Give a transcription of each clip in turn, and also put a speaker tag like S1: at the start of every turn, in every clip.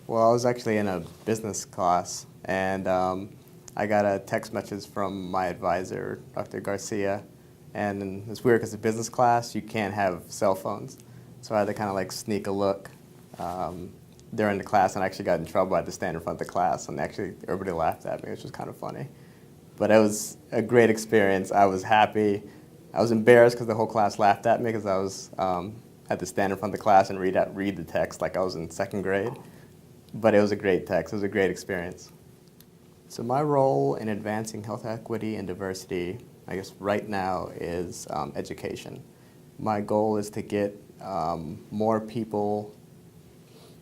S1: Well, I was actually in a business class, and I got a text message from my advisor, Dr. Garcia, and it's weird because in business class you can't have cell phones, so I had to kind of like sneak a look during the class, and I actually got in trouble. I had to stand in front of the class, and actually everybody laughed at me, which was kind of funny. But it was a great experience. I was happy. I was embarrassed because the whole class laughed at me because I was had to stand in front of the class and read the text like I was in second grade. But it was a great text. It was a great experience. So my role in advancing health equity and diversity, I guess right now, is education. My goal is to get more people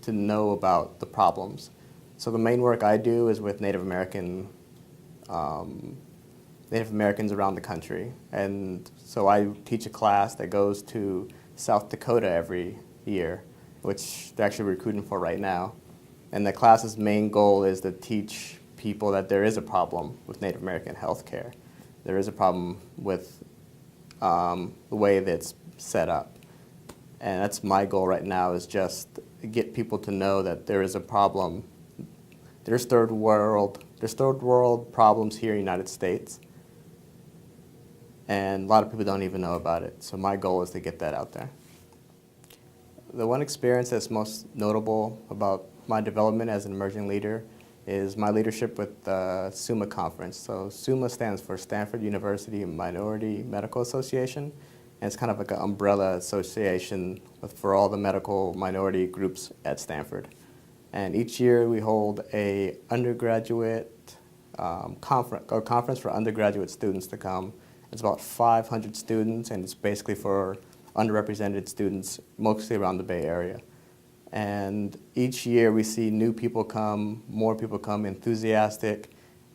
S1: to know about the problems. So the main work I do is with Native Americans around the country. And so I teach a class that goes to South Dakota every year, which they're actually recruiting for right now. And the class's main goal is to teach people that there is a problem with Native American healthcare. There is a problem with the way that it's set up. And that's my goal right now, is just get people to know that there is a problem. There's third world problems here in the United States. And a lot of people don't even know about it. So my goal is to get that out there. The one experience that's most notable about my development as an emerging leader is my leadership with the SUMA conference. So SUMA stands for Stanford University Minority Medical Association, and it's kind of like an umbrella association for all the medical minority groups at Stanford. And each year we hold a undergraduate conference for undergraduate students to come. It's about 500 students, and it's basically for underrepresented students, mostly around the Bay Area. And each year we see new people come, more people come, enthusiastic,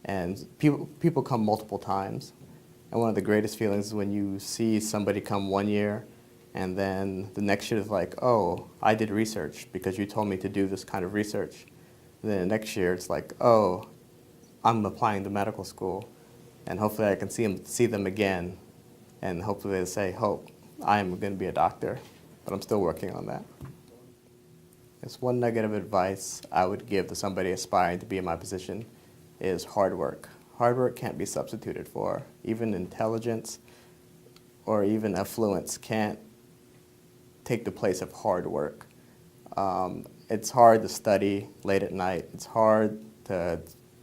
S1: and people come multiple times. And one of the greatest feelings is when you see somebody come one year, and then the next year is like, oh, I did research because you told me to do this kind of research. And then the next year it's like, oh, I'm applying to medical school, and hopefully I can see them again, and hopefully they say, oh, I am going to be a doctor, but I'm still working on that. It's one nugget of advice I would give to somebody aspiring to be in my position is hard work. Hard work can't be substituted for. Even intelligence or even affluence can't take the place of hard work. It's hard to study late at night. It's hard to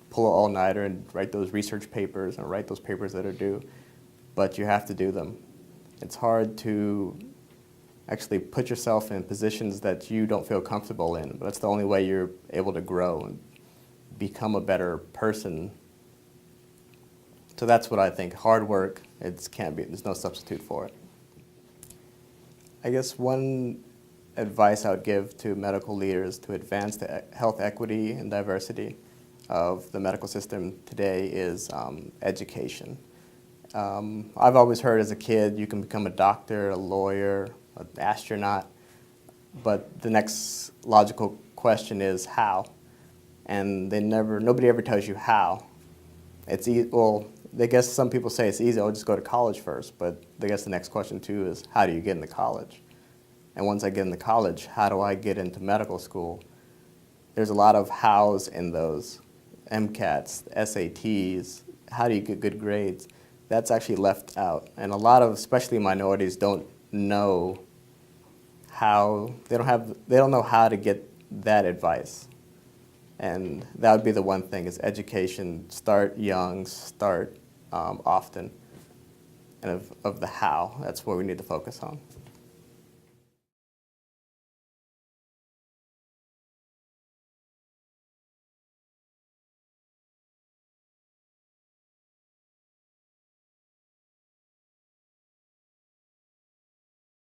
S1: pull an all-nighter and write those research papers and write those papers that are due, but you have to do them. It's hard to actually put yourself in positions that you don't feel comfortable in, but that's the only way you're able to grow and become a better person. So that's what I think. Hard work, there's no substitute for it. I guess one advice I would give to medical leaders to advance the health equity and diversity of the medical system today is education. I've always heard as a kid you can become a doctor, a lawyer, an astronaut, but the next logical question is how, and nobody ever tells you how. Well, I guess some people say it's easy, I'll just go to college first, but I guess the next question too is how do you get into college? And once I get into college, how do I get into medical school? There's a lot of hows in those, MCATs, SATs, how do you get good grades? That's actually left out, and a lot of, especially minorities, don't know how, they don't know how to get that advice. And that would be the one thing, is education. Start young, start often, and of the how. That's what we need to focus on.